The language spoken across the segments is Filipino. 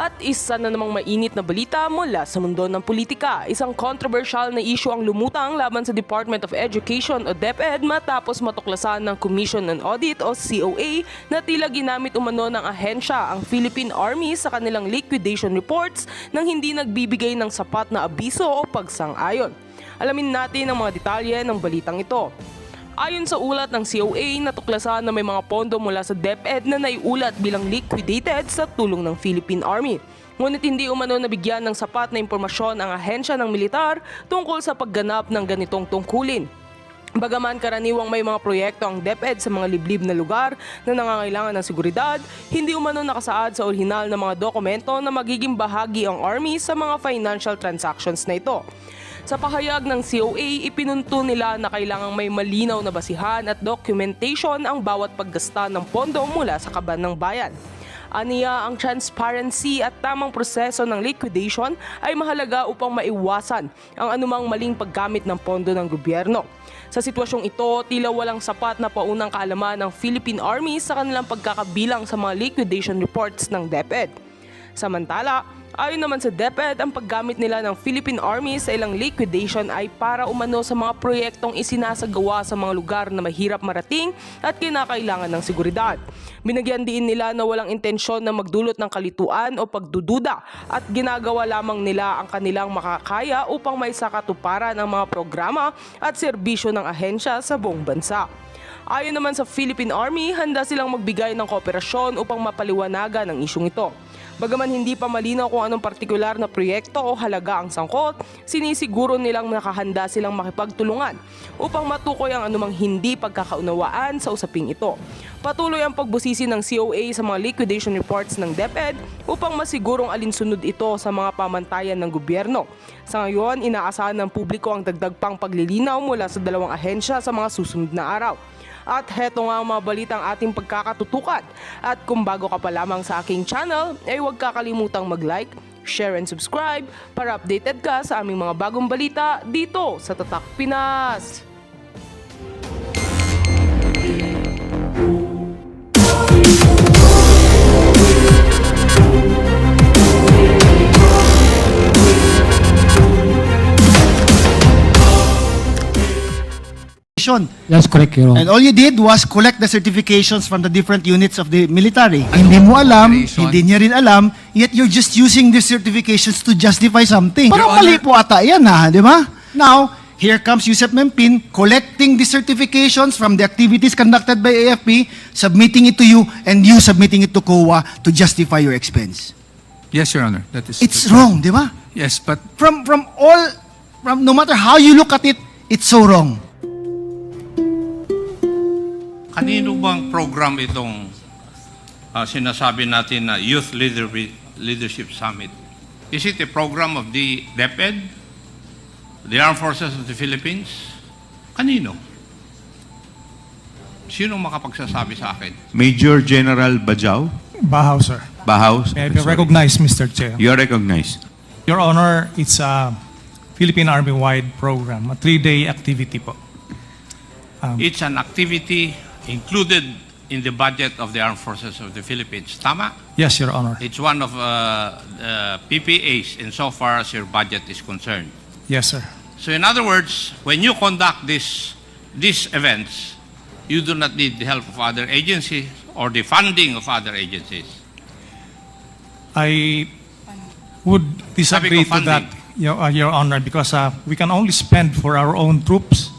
At isa na namang mainit na balita mula sa mundo ng politika. Isang controversial na issue ang lumutang laban sa Department of Education o Deped matapos matuklasan ng Commission on Audit o COA na tila ginamit umano ng ahensya ang Philippine Army sa kanilang liquidation reports nang hindi nagbibigay ng sapat na abiso o pagsang-ayon. Alamin natin ang mga detalye ng balitang ito. Ayon sa ulat ng COA, natuklasan na may mga pondo mula sa DepEd na naiulat bilang liquidated sa tulong ng Philippine Army. Ngunit hindi umano nabigyan ng sapat na impormasyon ang ahensya ng militar tungkol sa pagganap ng ganitong tungkulin. Bagaman karaniwang may mga proyekto ang DepEd sa mga liblib na lugar na nangangailangan ng seguridad, hindi umano nakasaad sa orihinal na mga dokumento na magiging bahagi ang Army sa mga financial transactions na ito. Sa pahayag ng COA, ipinunto nila na kailangang may malinaw na basihan at documentation ang bawat paggasta ng pondo mula sa kaban ng bayan. Aniya, ang transparency at tamang proseso ng liquidation ay mahalaga upang maiwasan ang anumang maling paggamit ng pondo ng gobyerno. Sa sitwasyong ito, tila walang sapat na paunang kaalaman ng Philippine Army sa kanilang pagkakabilang sa mga liquidation reports ng DepEd. Samantala, ayon naman sa DepEd, ang paggamit nila ng Philippine Army sa ilang liquidation ay para umano sa mga proyektong isinasagawa sa mga lugar na mahirap marating at kinakailangan ng seguridad. Binigyan din nila na walang intensyon na magdulot ng kalituan o pagdududa at ginagawa lamang nila ang kanilang makakaya upang may sakatuparan ang mga programa at serbisyo ng ahensya sa buong bansa. Ayon naman sa Philippine Army, handa silang magbigay ng kooperasyon upang mapaliwanagan ang isyong ito. Bagaman hindi pa malinaw kung anong partikular na proyekto o halaga ang sangkot, sinisiguro nilang nakahanda silang makipagtulungan upang matukoy ang anumang hindi pagkakaunawaan sa usaping ito. Patuloy ang pagbusisi ng COA sa mga liquidation reports ng DepEd upang masigurong alinsunod ito sa mga pamantayan ng gobyerno. Sa ngayon, inaasahan ng publiko ang dagdag pang paglilinaw mula sa dalawang ahensya sa mga susunod na araw. At heto nga ang mga balitang ating pagkakatutukan. At kung bago ka pa lamang sa aking channel, ay huwag kakalimutang mag-like, share and subscribe para updated ka sa aming mga bagong balita dito sa Tatak Pinas. That's correct, Your Honor. And all you did was collect the certifications from the different units of the military. Hindi mo alam, hindi niya rin alam, yet you're just using these certifications to justify something. Parang mali po ata yan, di ba? Now, here comes Yusef Mempin collecting the certifications from the activities conducted by AFP, submitting it to you, and you submitting it to COA to justify your expense. Yes, Your Honor. It's wrong, di ba? Yes, but From no matter how you look at it, it's so wrong. Kanino bang program itong sinasabi natin na Youth Leadership Summit? Is it a program of the DepEd, the Armed Forces of the Philippines? Kanino? Sino makapagsasabi sa akin? Major General Bajau? Bahaw, sir. Bahaw? May I be recognized, Mr. Chair? You are recognized. Your Honor, it's a Philippine Army-wide program, a 3-day activity po. It's an activity included in the budget of the Armed Forces of the Philippines. Tama? Yes, Your Honor. It's one of PPAs insofar as your budget is concerned. Yes, sir. So in other words, when you conduct these events, you do not need the help of other agencies or the funding of other agencies. I would disagree to that, Your Honor, because we can only spend for our own troops,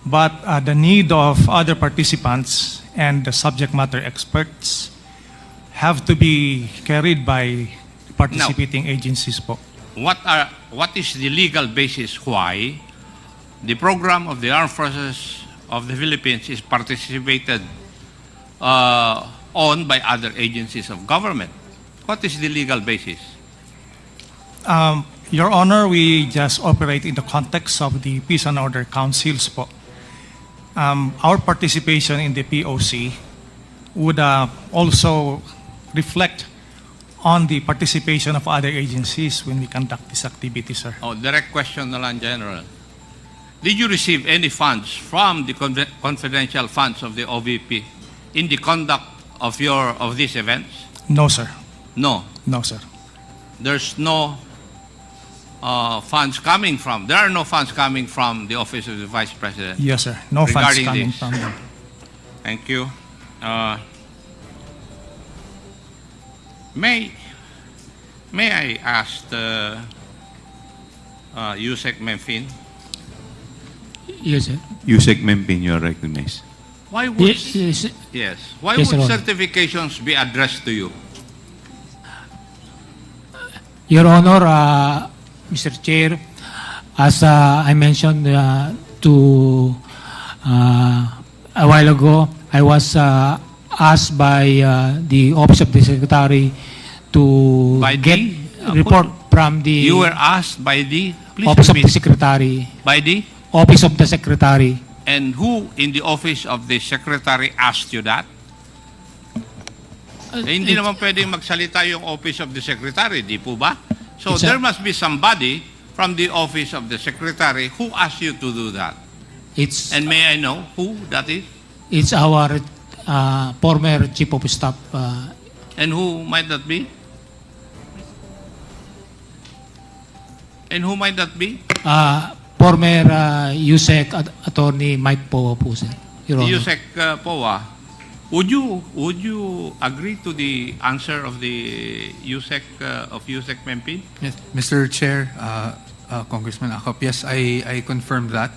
but the need of other participants and the subject matter experts have to be carried by participating agencies po. What is the legal basis why the program of the Armed Forces of the Philippines is participated on by other agencies of government? What is the legal basis? Your Honor, we just operate in the context of the Peace and Order Councils po. Our participation in the POC would also reflect on the participation of other agencies when we conduct this activity, sir. Oh, direct question na lang, General. Did you receive any funds from the confidential funds of the OVP in the conduct of these events? No, sir. No. No, sir. there's no funds coming from, there are no funds coming from the Office of the Vice President. Yes, sir. No funds Regarding coming this. from them. Thank you. May I ask Yusek Memphine, Yes, sir. Yusek Mempin, you are recognized. why would Yes, yes, why Yes, would Your Honor. certifications be addressed to you? Your Honor, Mr. Chair, as I mentioned a while ago, I was asked by the Office of the Secretary to By get the- report from the You were asked by the, please Office of the repeat, Secretary. by the, Office of the Secretary. and who in the Office of the Secretary asked you that? Hindi naman pwedeng magsalita yung Office of the Secretary, di po ba? So It's a- there must be somebody from the Office of the Secretary who asked you to do that. It's And may I know who that is? it's our former Chief of Staff. And who might that be? And who might that be? Former USEC Attorney Mike Poa po, sir. Your Honor. Yusek Poa, would you agree to the answer of the Yusek Mempin? Yes, Mr. Chair, Congressman Acop, yes, I confirm that.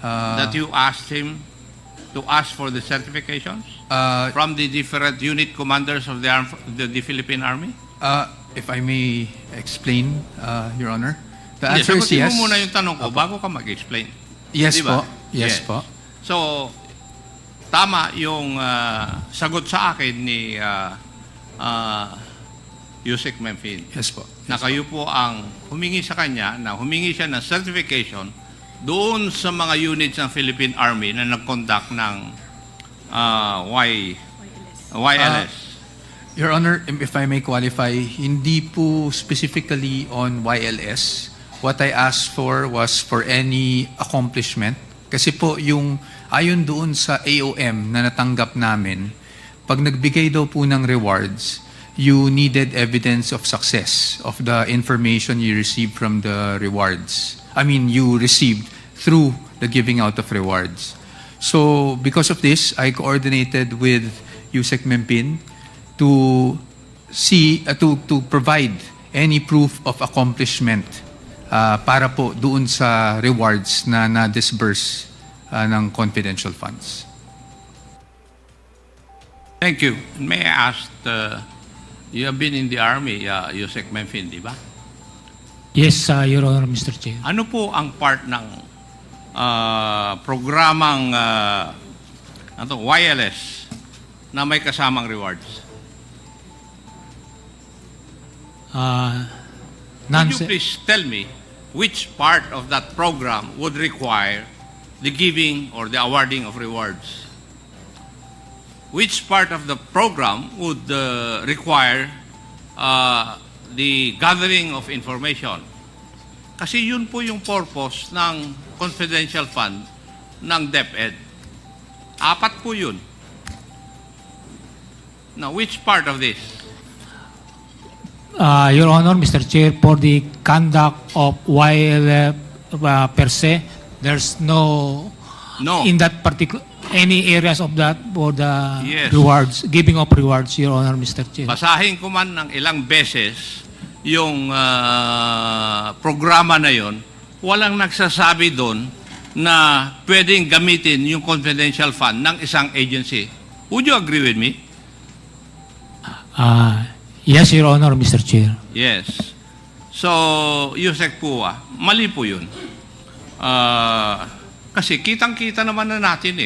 That you asked him to ask for the certifications from the different unit commanders of the Philippine Army? If I may explain, Your Honor, the Hindi, answer is sagutin yes. mo muna yung tanong ko bago ka mag-explain. Yes Di ba? po. Yes po. So, tama yung sagot sa akin ni Yusek Memphine Yes po. na kayo po ang humingi sa kanya na humingi siya ng certification doon sa mga units ng Philippine Army na nag-conduct ng YLS. Your Honor, if I may qualify, hindi po specifically on YLS. What I asked for was for any accomplishment. Kasi po yung ayon doon sa AOM na natanggap namin, pag nagbigay daw po ng rewards, you needed evidence of success of the information you received from the rewards. I mean, you received through the giving out of rewards. So, because of this, I coordinated with Yusek Mempin to see to provide any proof of accomplishment para po doon sa rewards na na-disburse ng confidential funds. Thank you. May I ask, you have been in the Army, Yusek Memphine, di ba? Yes, Your Honor, Mr. Chair. Ano po ang part ng programang YLS na may kasamang rewards? Could you please tell me which part of that program would require the giving or the awarding of rewards? Which part of the program would require the gathering of information? Kasi yun po yung purpose ng confidential fund ng DepEd. 4 po yun. Now, which part of this? Your Honor, Mr. Chair, for the conduct of YLF per se, there's no, No. in that particular, any areas of that for the Yes. rewards, giving of rewards, Your Honor, Mr. Chair. Basahin ko man ng ilang beses yung programa na yon, walang nagsasabi doon na pwedeng gamitin yung confidential fund ng isang agency. Would you agree with me? Yes, Your Honor, Mr. Chair. Yes. So, Yusek Pua, mali po yun. Kasi kitang-kita naman na natin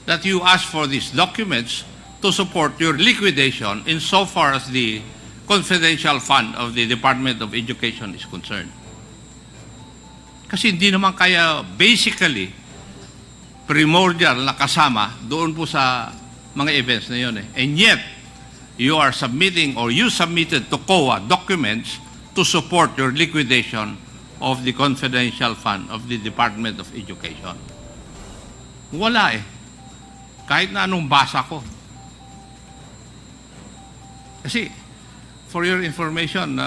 that you ask for these documents to support your liquidation insofar as the confidential fund of the Department of Education is concerned. Kasi hindi naman kaya basically primordial na kasama doon po sa mga events na yun. And yet, you are submitting or you submitted to COA documents to support your liquidation of the confidential fund of the Department of Education. Wala Kahit na anong basa ko. Kasi for your information,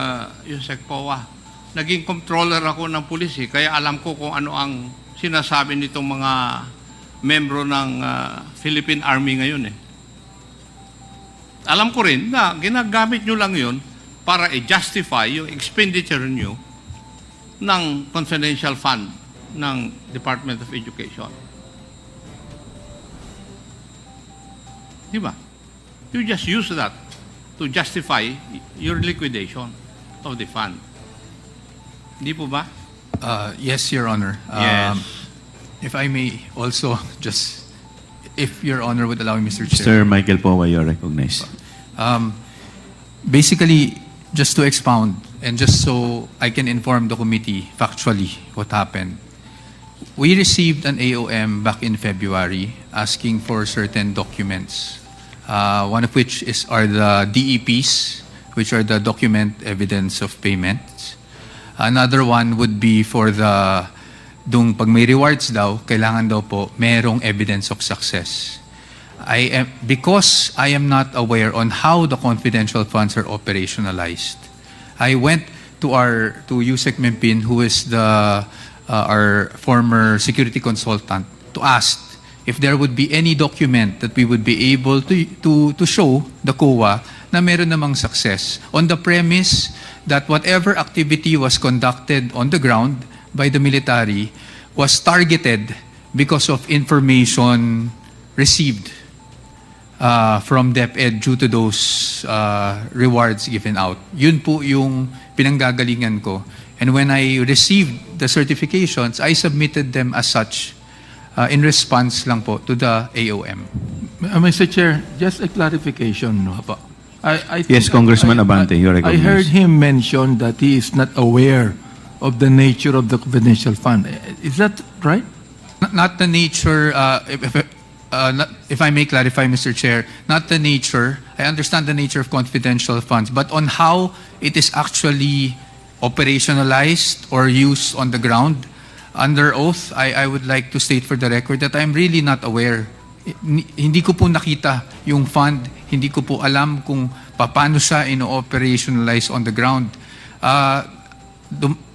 Yusek Powa, naging controller ako ng pulis kaya alam ko kung ano ang sinasabi nitong mga membro ng Philippine Army ngayon Alam ko rin na ginagamit nyo lang yun para i-justify yung expenditure nyo ng confidential fund ng Department of Education. Di ba? You just use that to justify your liquidation of the fund. Di po ba? Yes, Your Honor. Yes. If I may also just, if Your Honor would allow me, Mr. Chair. Sir Michael Powa, you're recognized. Basically, just to expound and just so I can inform the committee factually what happened. We received an AOM back in February asking for certain documents. One of which are the DEPs, which are the document evidence of payments. Another one would be for pag may rewards daw, kailangan daw po merong evidence of success. Because I am not aware on how the confidential funds are operationalized, I went to Yusek Mempin, who is our former security consultant, to ask if there would be any document that we would be able to show the COA na meron namang success, on the premise that whatever activity was conducted on the ground by the military was targeted because of information received from DepEd due to those rewards given out. Yun po yung pinanggagalingan ko. And when I received the certifications, I submitted them as such in response lang po to the AOM. Mr. Chair, just a clarification. No? Apo. I think Yes, Congressman Abante, you're I recognized. heard him mention that he is not aware of the nature of the confidential fund. Is that right? Not the nature, if I may clarify, Mr. Chair, not the nature, I understand the nature of confidential funds, but on how it is actually operationalized or used on the ground, under oath, I would like to state for the record that I'm really not aware. Hindi ko po nakita yung fund, hindi ko po alam kung paano siya ino-operationalize on the ground.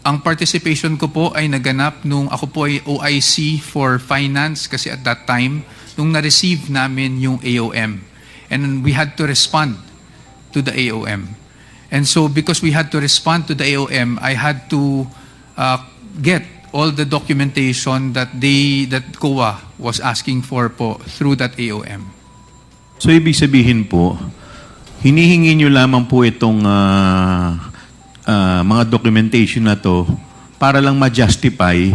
Ang participation ko po ay naganap nung ako po ay OIC for finance kasi at that time, nung na-receive namin yung AOM. And we had to respond to the AOM. And so because we had to respond to the AOM, I had to get all the documentation that COA was asking for po through that AOM. So, ibig sabihin po, hinihingi nyo lamang po itong mga documentation na to para lang ma-justify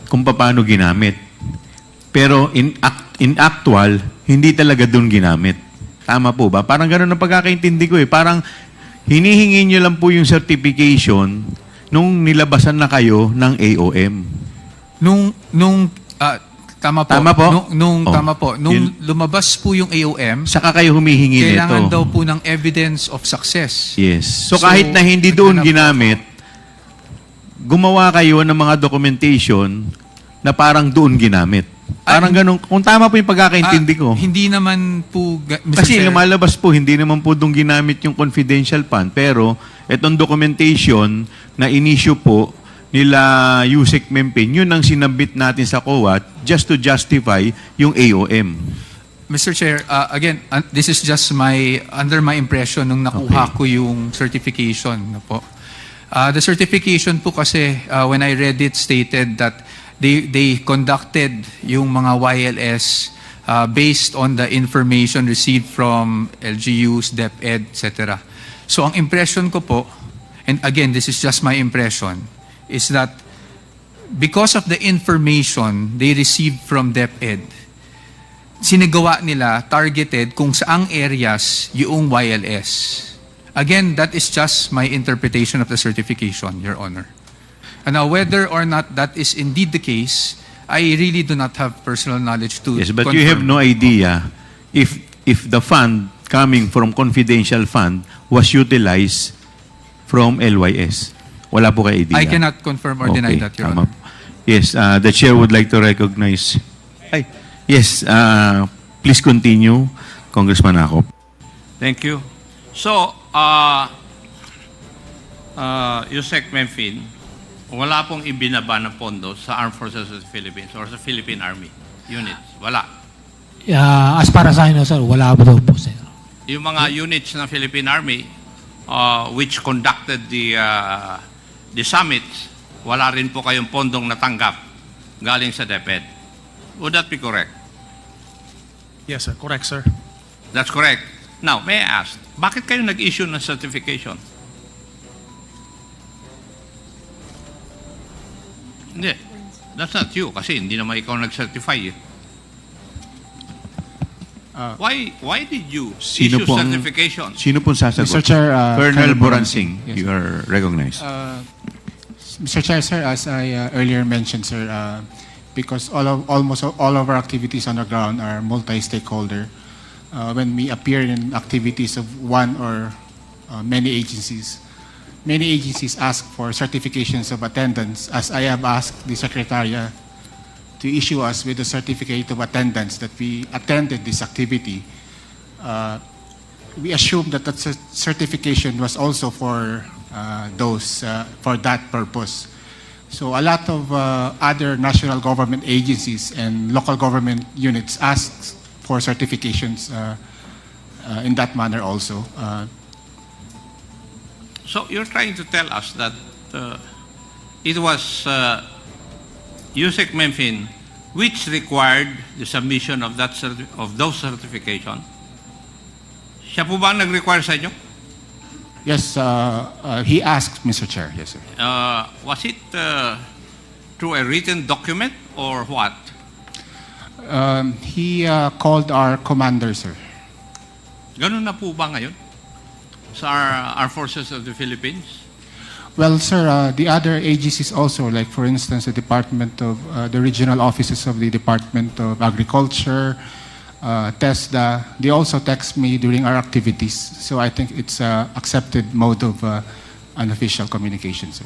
kung paano ginamit. Pero in actual, hindi talaga doon ginamit. Tama po ba? Parang gano'n ang pagkakaintindi ko Parang hinihingi nyo lang po yung certification nung nilabasan na kayo ng AOM. Tama po. Tama po? Tama po. Nung lumabas po yung AOM, Saka kayo humihingi nito. kailangan daw po ng evidence of success. Yes. So kahit na hindi doon ginamit, gumawa kayo ng mga documentation na parang doon ginamit. Parang ganun. Kung tama po yung pagkakaintindi ko. Hindi naman po, Mr. Kasi Chair, lumalabas po, hindi naman po doon ginamit yung confidential fund. Pero itong documentation na in-issue po nila Yusek Mempin, yun ang sinabit natin sa COA just to justify yung AOM. Mr. Chair, again, this is just under my impression nung nakuha ko yung certification. Po. The certification po kasi, when I read it, stated that they conducted yung mga YLS based on the information received from LGUs, DepEd, etc. So ang impression ko po, and again, this is just my impression, is that because of the information they received from DepEd, sinagawa nila, targeted kung saang areas yung YLS. Again, that is just my interpretation of the certification, Your Honor. And now, whether or not that is indeed the case, I really do not have personal knowledge to Yes, but confirm. you have no idea if the fund coming from confidential fund was utilized from LYS. Wala po kayo idea. I cannot confirm or deny that, Your tama Honor. po. Yes, the chair would like to recognize. Yes, please continue, Congressman Akop. Thank you. So, Yusek Memphis, wala pong ibinaba ng pondo sa Armed Forces of the Philippines or sa Philippine Army units. Wala. As para sa akin, sir, wala po daw po, sir. Yung mga units ng Philippine Army which conducted the summits, wala rin po kayong pondong natanggap galing sa Deped. Would that be correct? Yes, sir. Correct, sir. That's correct. Now, may I ask, bakit kayo nag-issue ng certification? Hindi. That's not you kasi hindi naman ikaw nag-certify eh. Why did you issue certification? Sino pong sasagot? Mr. Chair, Colonel Colonel Boransing, Yes, you are recognized. Mr. Chair, sir, as I earlier mentioned, sir, because almost all of our activities on the ground are multi-stakeholder. When we appear in activities of one or many agencies ask for certifications of attendance, as I have asked the Secretariat to issue us with a certificate of attendance that we attended this activity. We assume that that certification was also for for that purpose. So a lot of other national government agencies and local government units asked for certifications in that manner also. So you're trying to tell us that it was Yusek Memphis which required the submission of those certification. Siya po ba ang nag-require sa inyo? Yes, he asked, Mr. Chair. Yes, sir. Was it through a written document or what? He called our commander, sir. Ganun na po ba ngayon sa Armed Forces of the Philippines? Well, sir, the other agencies also, like for instance, the the regional offices of the Department of Agriculture, TESDA, they also text me during our activities. So I think it's an accepted mode of unofficial communication, sir.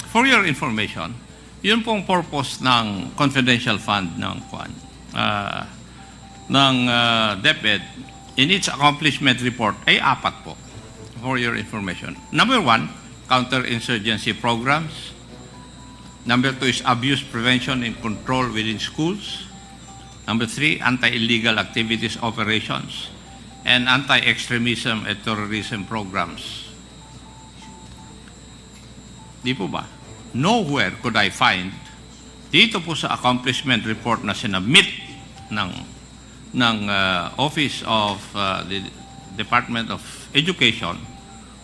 For your information, yun pong purpose ng confidential fund ng Deped in its accomplishment report ay 4 po. For your information. Number 1, counterinsurgency programs. Number 2 is abuse prevention and control within schools. Number 3, anti-illegal activities operations. And anti-extremism and terrorism programs. Di po ba? Nowhere could I find dito po sa accomplishment report na sinabmit ng Office of the Department of Education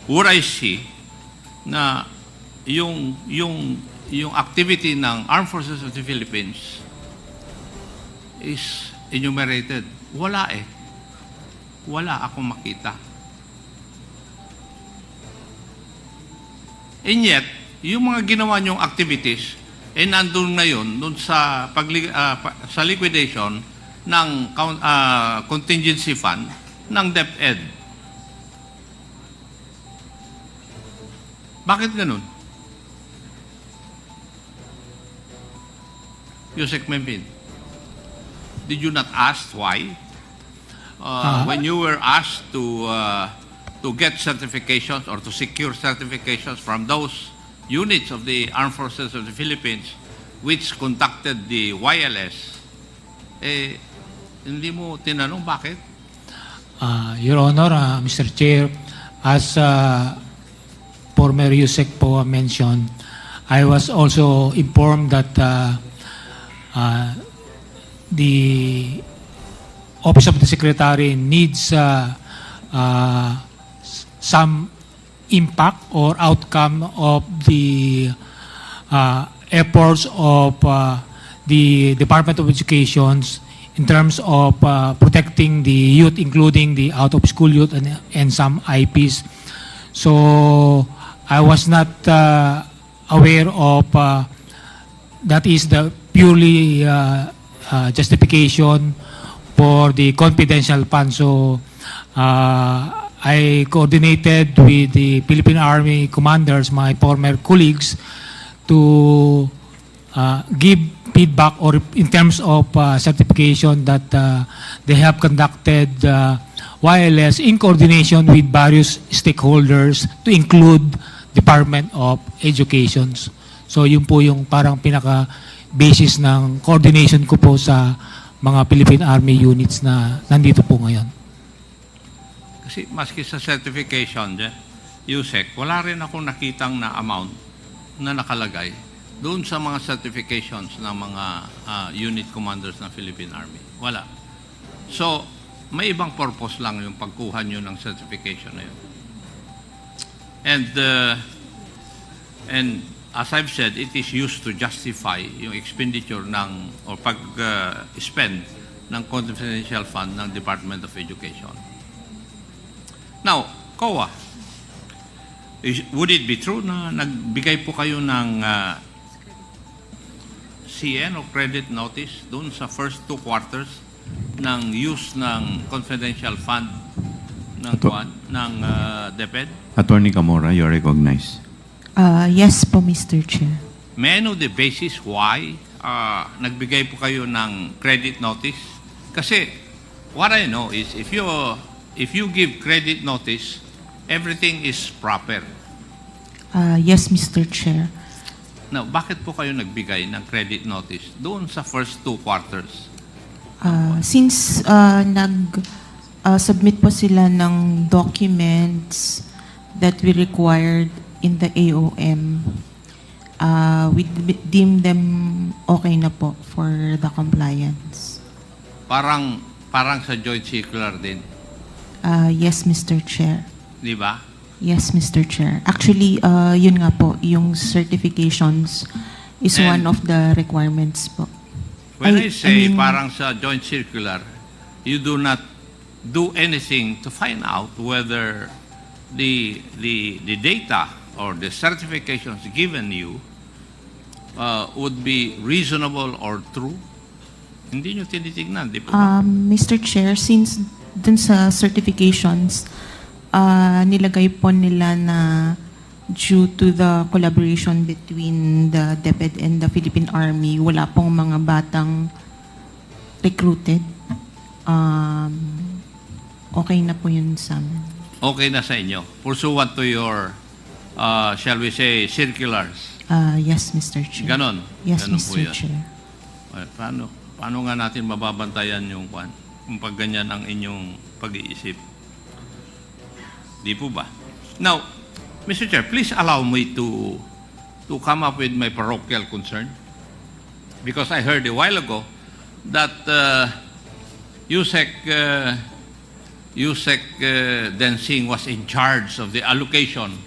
would I see na yung activity ng Armed Forces of the Philippines is enumerated. Wala eh. Wala akong makita. And yet, yung mga ginawa niyong activities, nandun na yun dun sa liquidation ng contingency fund ng DepEd. Bakit ganun? Yusek Memphis, did you not ask why? When you were asked to get certifications or to secure certifications from those units of the Armed Forces of the Philippines which conducted the YLS, hindi mo tinanong bakit? Your Honor, Mr. Chair, as former Yusek po mentioned, I was also informed that the Office of the Secretary needs some impact or outcome of the efforts of the Department of Education in terms of protecting the youth, including the out-of-school youth and some IPs. So I was not aware of that is the purely justification for the confidential fund. So I coordinated with the Philippine Army commanders, my former colleagues, to give feedback or in terms of certification that they have conducted wireless in coordination with various stakeholders to include Department of Education. So yun po yung parang pinaka-basis ng coordination ko po sa mga Philippine Army units na nandito po ngayon. Kasi maski sa certification, USEC, wala rin akong nakitang na amount na nakalagay doon sa mga certifications ng mga unit commanders ng Philippine Army. Wala. So, may ibang purpose lang yung pagkuha nyo ng certification na yun. And as I've said, it is used to justify yung expenditure ng, or pag-spend ng confidential fund ng Department of Education. Now, COA, would it be true na nagbigay po kayo ng CN o credit notice doon sa first 2 quarters ng use ng confidential fund ng Deped? Attorney Camora, you're recognized. Yes po, Mr. Chair. May I know the basis why nagbigay po kayo ng credit notice? Kasi what I know is if you give credit notice, everything is proper. Yes, Mr. Chair. Now, bakit po kayo nagbigay ng credit notice doon sa first 2 quarters? Since submit po sila ng documents that we required in the AOM, we deem them okay na po for the compliance. Parang sa joint circular din. Yes, Mr. Chair. Di ba? Yes, Mr. Chair. Actually, yun nga po, yung certifications is And one of the requirements po. When I say mean, parang sa joint circular, you do not do anything to find out whether the data or the certifications given you would be reasonable or true? Hindi nyo tinitignan, di ba? Mr. Chair, since dun sa certifications, nilagay po nila na due to the collaboration between the Deped and the Philippine Army, wala pong mga batang recruited. Okay na po yun sa amin. Okay na sa inyo. Pursuant to your, shall we say, circulars. Yes, Mr. Chair. Ganon. Yes, Ganon po Mr. yun. Chair. Paano nga natin mababantayan yung kung pag ganyan ang inyong pag-iisip? Di po ba? Now, Mr. Chair, please allow me to come up with my parochial concern. Because I heard a while ago that USEC Densing was in charge of the allocation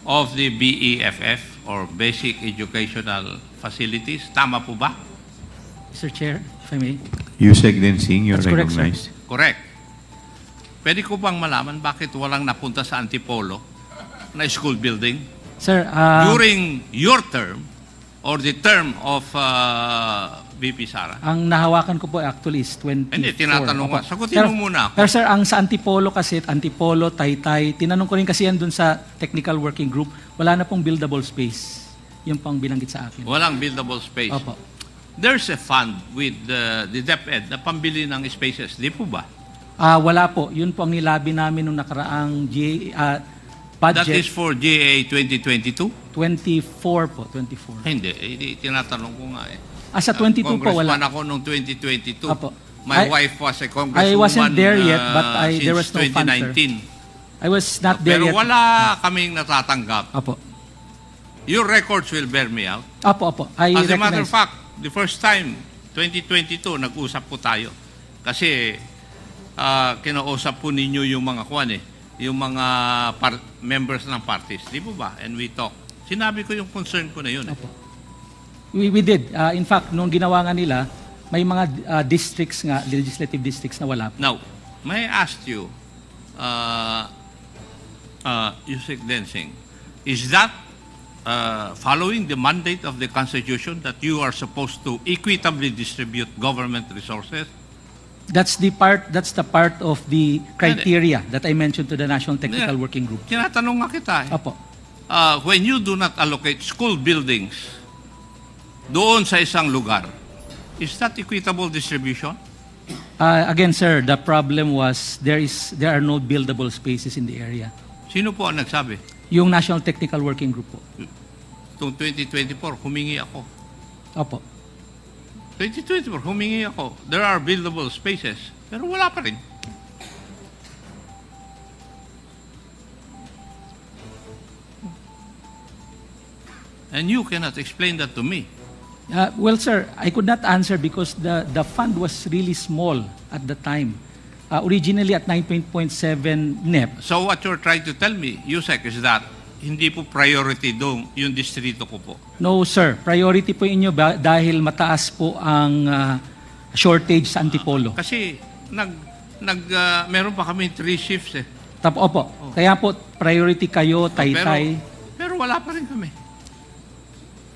of the BEFF or Basic Educational Facilities. Tama po ba? Mr. Chair, if I may. Yusek Densing, you're That's correct, sir. recognized. Correct. Pwede ko bang malaman bakit walang napunta sa Antipolo na school building Sir, during your term or the term of VP Sara? ang nahawakan ko po actually is 24. Hindi, tinatanong Opo. ko. Sagutin mo muna ako. Pero sir, ang sa Antipolo kasi, Antipolo, Taytay, tinanong ko rin kasi yan dun sa technical working group, wala na pong buildable space. Yun pang binanggit sa akin. Walang buildable space. Opo. There's a fund with the DepEd na pambili ng spaces. Di po ba? Wala po. Yun po ang nilabi namin nung nakaraang budget. That is for GA 2022? 24 po, 24. Hindi, tinatanong ko nga eh. Sa 22 po, Congressman wala. ako noong 2022. Opo. My wife was a congresswoman I wasn't there yet, but since there was no fund, sir. 2019. I was not there Pero yet. wala kaming natatanggap. Opo. Your records will bear me out. Opo. I As a matter of recognize. fact, the first time, 2022, nag-usap po tayo. Kasi kinausap po ninyo yung mga yung mga members ng parties. Di po ba? And we talk. Sinabi ko yung concern ko na yun. Opo. We did. In fact, nung ginawa nga nila, may mga districts nga, legislative districts na wala. Now, may I ask you, Yusek Densing, is that following the mandate of the Constitution that you are supposed to equitably distribute government resources? That's the part of the criteria that I mentioned to the National Technical Working Group. Tinatanong nga kita eh. Opo. When you do not allocate school buildings doon sa isang lugar, is that equitable distribution? Again, sir, the problem was there are no buildable spaces in the area. Sino po ang nagsabi? Yung National Technical Working Group po. Itong 2024, humingi ako. Opo. 2024, humingi ako. There are buildable spaces. Pero wala pa rin. And you cannot explain that to me. Well, sir, I could not answer because the fund was really small at the time. Originally at 9.7 NEP. So what you're trying to tell me, Yusek, is that hindi po priority doon yung distrito ko po. No, sir. Priority po inyo dahil mataas po ang shortage sa Antipolo. Kasi meron pa kami 3 shifts eh. Opo. Kaya po, priority kayo, Taytay. Pero wala pa rin kami.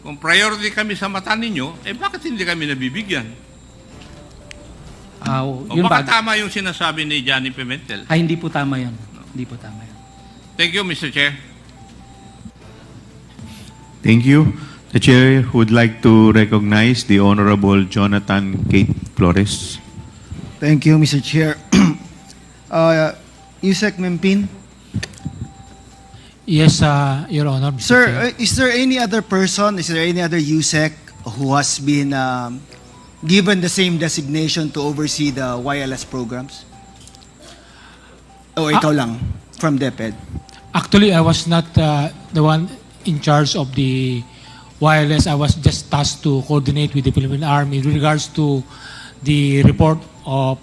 Kung priority kami sa mata ninyo, bakit hindi kami nabibigyan? Yun baka tama yung sinasabi ni Johnny Pimentel. Hindi po tama yun. Hindi po tama yun. Thank you, Mr. Chair. Thank you. The Chair would like to recognize the Honorable Jonathan Kate Flores. Thank you, Mr. Chair. Yusek Mempin. Yes, Your Honor. Mr. Sir, Chair. is there any other person, is there any other USEC who has been given the same designation to oversee the YLS programs? O ikaw lang, from DepEd? Actually, I was not the one in charge of the wireless. I was just tasked to coordinate with the Philippine Army in regards to the report of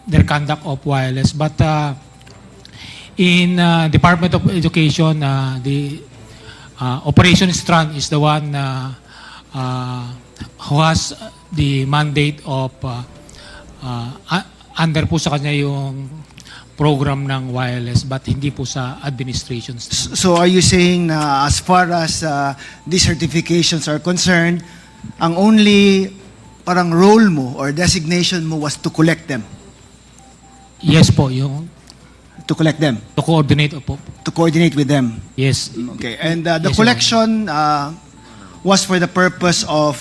their conduct of wireless. But in Department of Education, the Operation Strand is the one who has the mandate of under po sa kanya yung program ng wireless but hindi po sa administration. So are you saying na as far as these certifications are concerned, ang only parang role mo or designation mo was to collect them? Yes po, yung to collect them? To coordinate po. To coordinate with them? Yes. Okay. And the Yes, collection was for the purpose of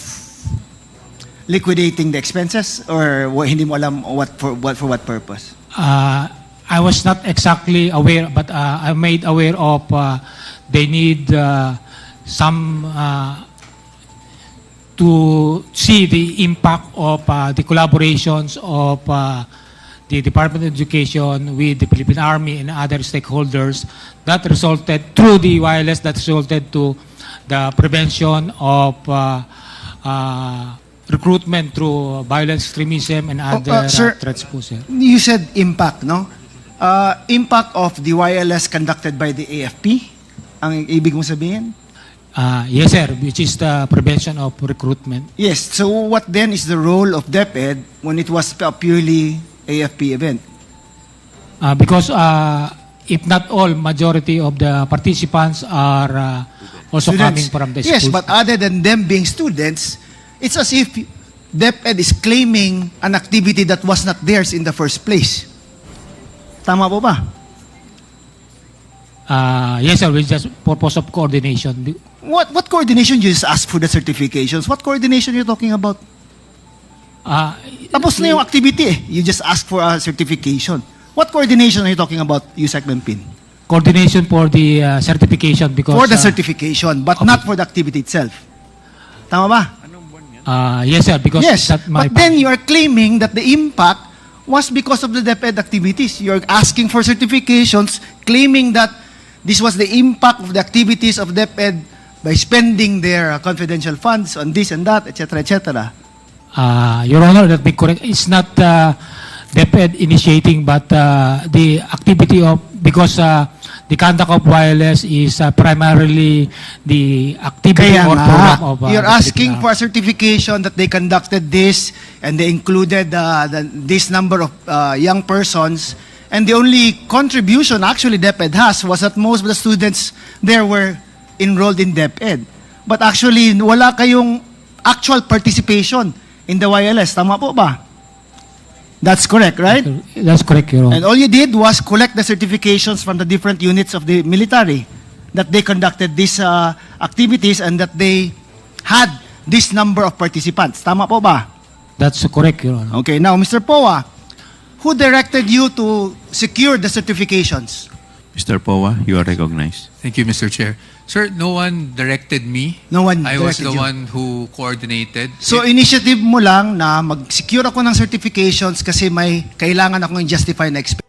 liquidating the expenses or hindi mo alam for what purpose? I was not exactly aware, but I'm made aware of they need some to see the impact of the collaborations of the Department of Education with the Philippine Army and other stakeholders that resulted through the wireless that resulted to the prevention of recruitment through violent extremism and other threats po, sir. You said impact, no? Impact of the wireless conducted by the AFP? Ang ibig mo sabihin? Yes, sir, which is the prevention of recruitment. Yes. So what then is the role of DepEd when it was a purely AFP event? Because if not all, majority of the participants are also Students. coming from the schools. Yes, but other than them being students, it's as if DepEd is claiming an activity that was not theirs in the first place. Tama po ba? Yes, sir, with just purpose of coordination. What coordination? You just ask for the certifications. What coordination are you talking about? Tapos na yung activity eh. You just ask for a certification. What coordination are you talking about, Yusek Mempin? Coordination for the certification because... For the certification, but okay. not for the activity itself. Tama ba? Yes, sir, because Yes, that my but then you are claiming that the impact was because of the DepEd activities. You're asking for certifications, claiming that this was the impact of the activities of DepEd by spending their confidential funds on this and that, etc., etc. Your Honor, that be correct. It's not DepEd initiating, but the activity of, because the conduct of wireless is primarily the activity Kaya or nga, program of... you're the asking Philippine for a certification that they conducted this and they included this number of young persons, and the only contribution actually DepEd has was that most of the students there were enrolled in DepEd. But actually, wala kayong actual participation in the wireless. Tama po ba? That's correct, right? That's correct, Your Honor. And all you did was collect the certifications from the different units of the military that they conducted these activities and that they had this number of participants. Tama po ba? That's correct, Your Honor. Okay, now, Mr. Poa, who directed you to secure the certifications? Mr. Powa, you are recognized. Thank you, Mr. Chair. Sir, no one directed me. No one I was directed the you. one who coordinated. So, initiative mo lang na mag-secure ako ng certifications kasi may kailangan akong justify na expense.